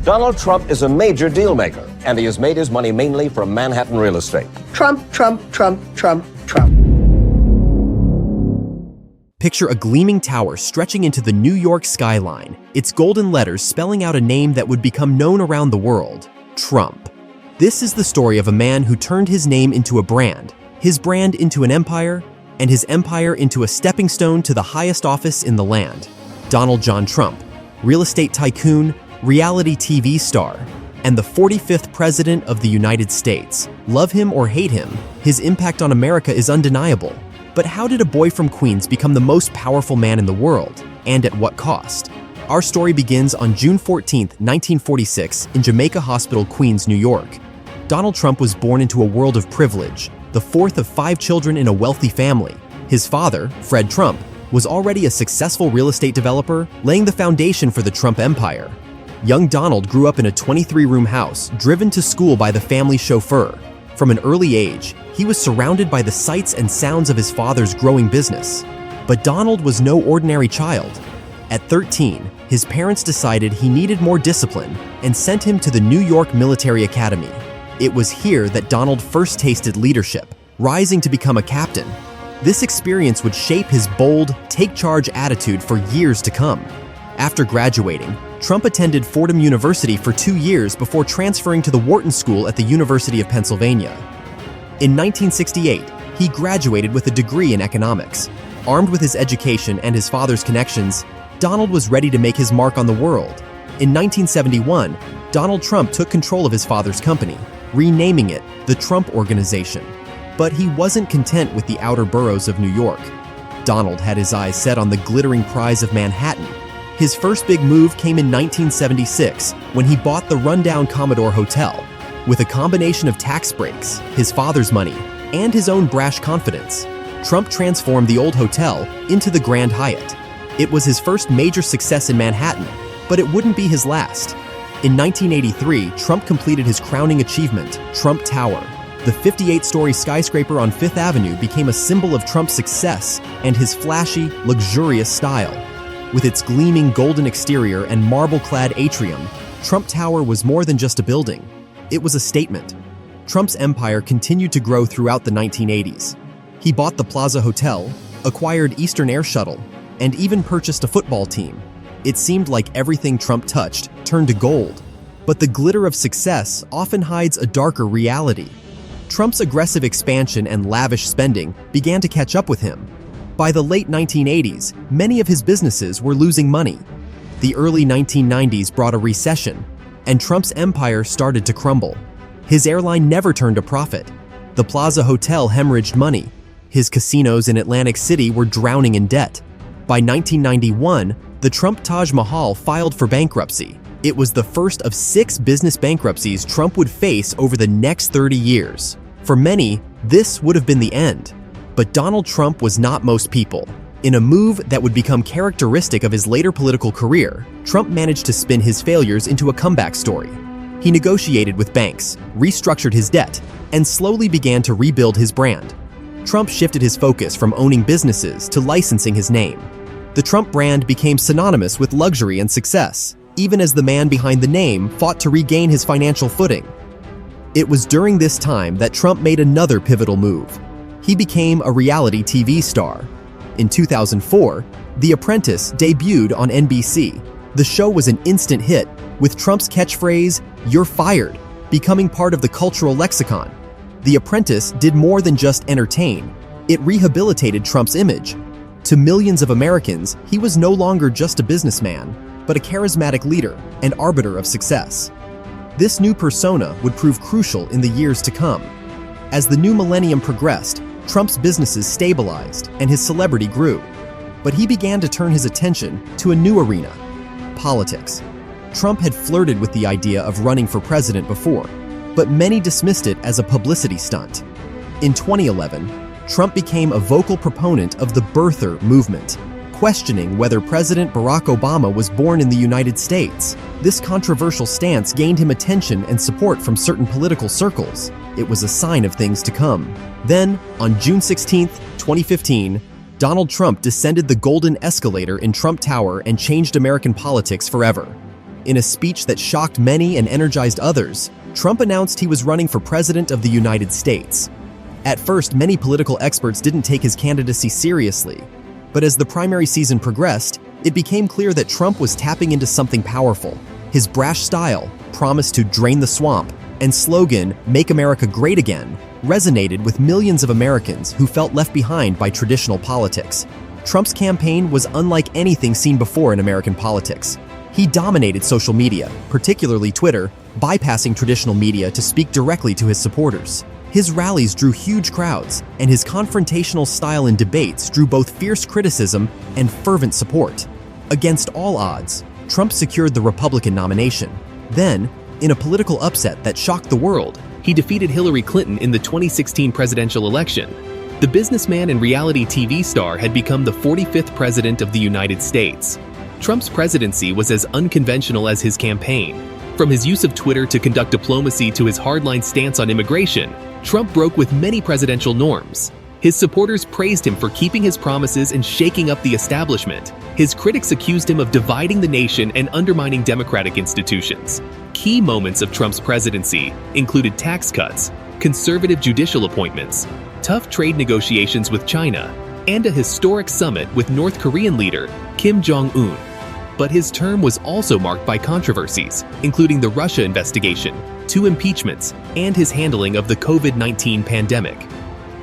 Donald Trump is a major deal maker, and he has made his money mainly from Manhattan real estate. Trump, Trump, Trump, Trump, Trump. Picture a gleaming tower stretching into the New York skyline, its golden letters spelling out a name that would become known around the world: Trump. This is the story of a man who turned his name into a brand, his brand into an empire, and his empire into a stepping stone to the highest office in the land. Donald John Trump, real estate tycoon, reality TV star, and the 45th President of the United States. Love him or hate him, his impact on America is undeniable. But how did a boy from Queens become the most powerful man in the world, and at what cost? Our story begins on June 14, 1946, in Jamaica Hospital, Queens, New York. Donald Trump was born into a world of privilege, the fourth of 5 children in a wealthy family. His father, Fred Trump, was already a successful real estate developer, laying the foundation for the Trump empire. Young Donald grew up in a 23-room house, driven to school by the family chauffeur. From an early age, he was surrounded by the sights and sounds of his father's growing business. But Donald was no ordinary child. At 13, his parents decided he needed more discipline and sent him to the New York Military Academy. It was here that Donald first tasted leadership, rising to become a captain. This experience would shape his bold, take-charge attitude for years to come. After graduating, Trump attended Fordham University for 2 years before transferring to the Wharton School at the University of Pennsylvania. In 1968, he graduated with a degree in economics. Armed with his education and his father's connections, Donald was ready to make his mark on the world. In 1971, Donald Trump took control of his father's company, renaming it the Trump Organization. But he wasn't content with the outer boroughs of New York. Donald had his eyes set on the glittering prize of Manhattan. His first big move came in 1976, when he bought the rundown Commodore Hotel. With a combination of tax breaks, his father's money, and his own brash confidence, Trump transformed the old hotel into the Grand Hyatt. It was his first major success in Manhattan, but it wouldn't be his last. In 1983, Trump completed his crowning achievement, Trump Tower. The 58-story skyscraper on Fifth Avenue became a symbol of Trump's success and his flashy, luxurious style. With its gleaming golden exterior and marble-clad atrium, Trump Tower was more than just a building. It was a statement. Trump's empire continued to grow throughout the 1980s. He bought the Plaza Hotel, acquired Eastern Air Shuttle, and even purchased a football team. It seemed like everything Trump touched turned to gold. But the glitter of success often hides a darker reality. Trump's aggressive expansion and lavish spending began to catch up with him. By the late 1980s, many of his businesses were losing money. The early 1990s brought a recession, and Trump's empire started to crumble. His airline never turned a profit. The Plaza Hotel hemorrhaged money. His casinos in Atlantic City were drowning in debt. By 1991, the Trump Taj Mahal filed for bankruptcy. It was the first of 6 business bankruptcies Trump would face over the next 30 years. For many, this would have been the end. But Donald Trump was not most people. In a move that would become characteristic of his later political career, Trump managed to spin his failures into a comeback story. He negotiated with banks, restructured his debt, and slowly began to rebuild his brand. Trump shifted his focus from owning businesses to licensing his name. The Trump brand became synonymous with luxury and success, even as the man behind the name fought to regain his financial footing. It was during this time that Trump made another pivotal move. He became a reality TV star. In 2004, The Apprentice debuted on NBC. The show was an instant hit, with Trump's catchphrase, "You're fired," becoming part of the cultural lexicon. The Apprentice did more than just entertain. It rehabilitated Trump's image. To millions of Americans, he was no longer just a businessman, but a charismatic leader and arbiter of success. This new persona would prove crucial in the years to come. As the new millennium progressed, Trump's businesses stabilized and his celebrity grew. But he began to turn his attention to a new arena: politics. Trump had flirted with the idea of running for president before, but many dismissed it as a publicity stunt. In 2011, Trump became a vocal proponent of the birther movement, questioning whether President Barack Obama was born in the United States. This controversial stance gained him attention and support from certain political circles. It was a sign of things to come. Then, on June 16, 2015, Donald Trump descended the golden escalator in Trump Tower and changed American politics forever. in a speech that shocked many and energized others, Trump announced he was running for president of the United States. At first, many political experts didn't take his candidacy seriously, but as the primary season progressed, it became clear that Trump was tapping into something powerful. His brash style, promise to drain the swamp, and slogan, "Make America Great Again," resonated with millions of Americans who felt left behind by traditional politics. Trump's campaign was unlike anything seen before in American politics. He dominated social media, particularly Twitter, bypassing traditional media to speak directly to his supporters. His rallies drew huge crowds, and his confrontational style in debates drew both fierce criticism and fervent support. Against all odds, Trump secured the Republican nomination. Then, in a political upset that shocked the world, He defeated Hillary Clinton in the 2016 presidential election. The businessman and reality TV star had become the 45th president of the United States. Trump's presidency was as unconventional as his campaign. From his use of Twitter to conduct diplomacy to his hardline stance on immigration, Trump broke with many presidential norms. His supporters praised him for keeping his promises and shaking up the establishment. His critics accused him of dividing the nation and undermining democratic institutions. Key moments of Trump's presidency included tax cuts, conservative judicial appointments, tough trade negotiations with China, and a historic summit with North Korean leader Kim Jong-un. But his term was also marked by controversies, including the Russia investigation, 2 impeachments, and his handling of the COVID-19 pandemic.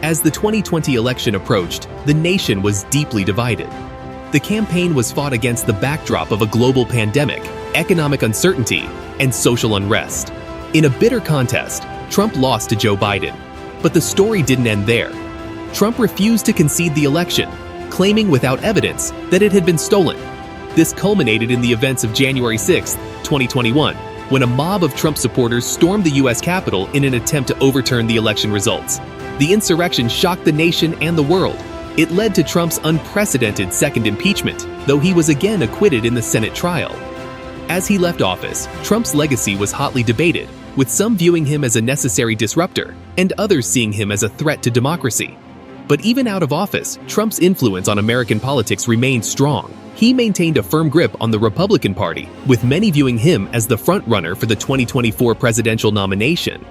As the 2020 election approached, the nation was deeply divided. The campaign was fought against the backdrop of a global pandemic, economic uncertainty, and social unrest. In a bitter contest, Trump lost to Joe Biden. But the story didn't end there. Trump refused to concede the election, claiming without evidence that it had been stolen. This culminated in the events of January 6, 2021, when a mob of Trump supporters stormed the U.S. Capitol in an attempt to overturn the election results. The insurrection shocked the nation and the world. It led to Trump's unprecedented second impeachment, though he was again acquitted in the Senate trial. As he left office, Trump's legacy was hotly debated, with some viewing him as a necessary disruptor and others seeing him as a threat to democracy. But even out of office, Trump's influence on American politics remained strong. He maintained a firm grip on the Republican Party, with many viewing him as the frontrunner for the 2024 presidential nomination.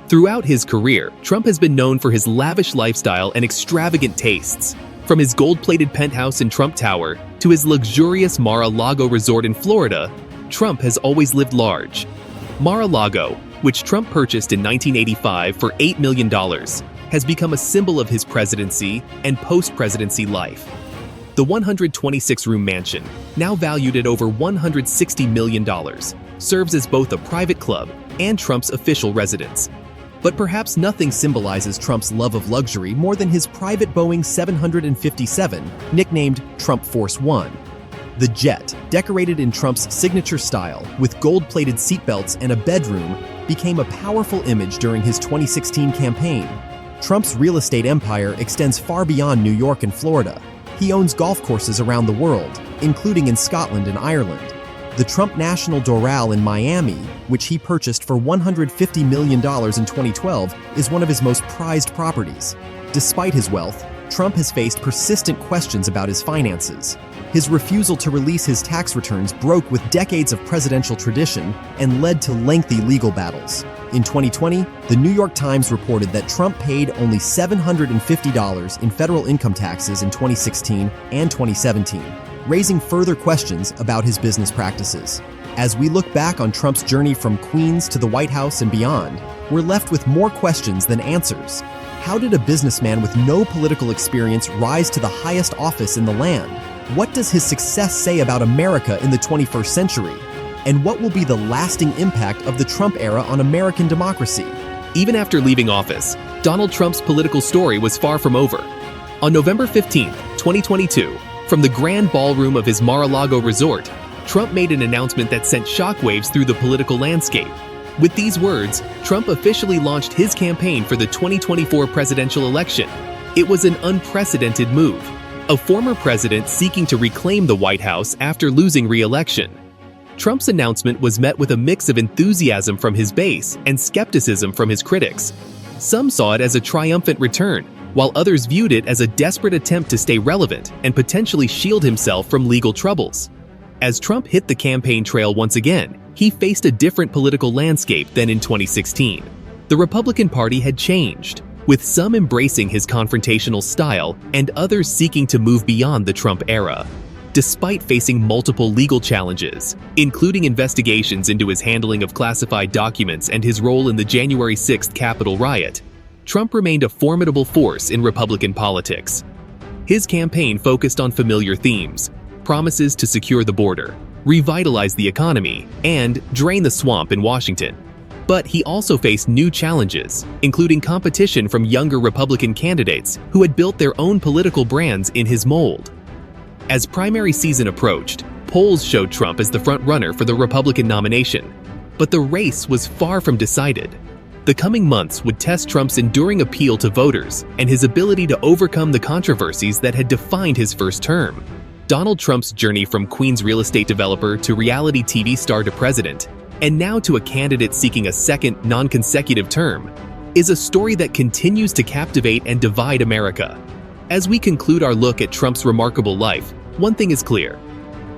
Throughout his career, Trump has been known for his lavish lifestyle and extravagant tastes. From his gold-plated penthouse in Trump Tower to his luxurious Mar-a-Lago resort in Florida, Trump has always lived large. Mar-a-Lago, which Trump purchased in 1985 for $8 million, has become a symbol of his presidency and post-presidency life. The 126-room mansion, now valued at over $160 million, serves as both a private club and Trump's official residence. But perhaps nothing symbolizes Trump's love of luxury more than his private Boeing 757, nicknamed Trump Force One. The jet, decorated in Trump's signature style with gold-plated seatbelts and a bedroom, became a powerful image during his 2016 campaign. Trump's real estate empire extends far beyond New York and Florida. He owns golf courses around the world, including in Scotland and Ireland. The Trump National Doral in Miami, which he purchased for $150 million in 2012, is one of his most prized properties. Despite his wealth, Trump has faced persistent questions about his finances. His refusal to release his tax returns broke with decades of presidential tradition and led to lengthy legal battles. In 2020, the New York Times reported that Trump paid only $750 in federal income taxes in 2016 and 2017, raising further questions about his business practices. As we look back on Trump's journey from Queens to the White House and beyond, we're left with more questions than answers. How did a businessman with no political experience rise to the highest office in the land? What does his success say about America in the 21st century? And what will be the lasting impact of the Trump era on American democracy? Even after leaving office, Donald Trump's political story was far from over. On November 15, 2022, from the grand ballroom of his Mar-a-Lago resort, Trump made an announcement that sent shockwaves through the political landscape. With these words, Trump officially launched his campaign for the 2024 presidential election. It was an unprecedented move, a former president seeking to reclaim the White House after losing re-election. Trump's announcement was met with a mix of enthusiasm from his base and skepticism from his critics. Some saw it as a triumphant return, while others viewed it as a desperate attempt to stay relevant and potentially shield himself from legal troubles. As Trump hit the campaign trail once again, he faced a different political landscape than in 2016. The Republican Party had changed, with some embracing his confrontational style and others seeking to move beyond the Trump era. Despite facing multiple legal challenges, including investigations into his handling of classified documents and his role in the January 6th Capitol riot, Trump remained a formidable force in Republican politics. His campaign focused on familiar themes: promises to secure the border, revitalize the economy, and drain the swamp in Washington. But he also faced new challenges, including competition from younger Republican candidates who had built their own political brands in his mold. As primary season approached, polls showed Trump as the front-runner for the Republican nomination, but the race was far from decided. The coming months would test Trump's enduring appeal to voters and his ability to overcome the controversies that had defined his first term. Donald Trump's journey from Queens real estate developer to reality TV star to president, and now to a candidate seeking a second, non-consecutive term, is a story that continues to captivate and divide America. As we conclude our look at Trump's remarkable life, one thing is clear.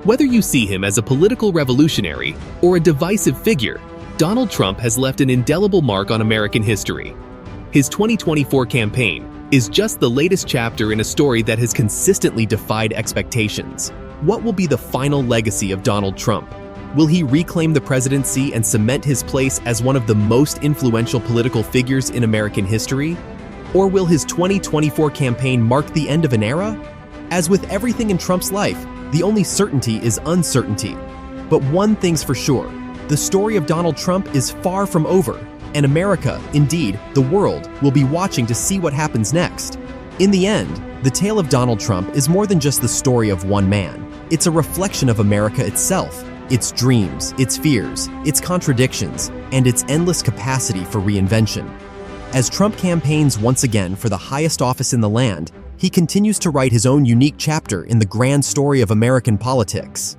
Whether you see him as a political revolutionary or a divisive figure, Donald Trump has left an indelible mark on American history. His 2024 campaign is just the latest chapter in a story that has consistently defied expectations. What will be the final legacy of Donald Trump? Will he reclaim the presidency and cement his place as one of the most influential political figures in American history? Or will his 2024 campaign mark the end of an era? As with everything in Trump's life, the only certainty is uncertainty. But one thing's for sure, the story of Donald Trump is far from over, and America, indeed, the world, will be watching to see what happens next. In the end, the tale of Donald Trump is more than just the story of one man. It's a reflection of America itself, its dreams, its fears, its contradictions, and its endless capacity for reinvention. As Trump campaigns once again for the highest office in the land, he continues to write his own unique chapter in the grand story of American politics.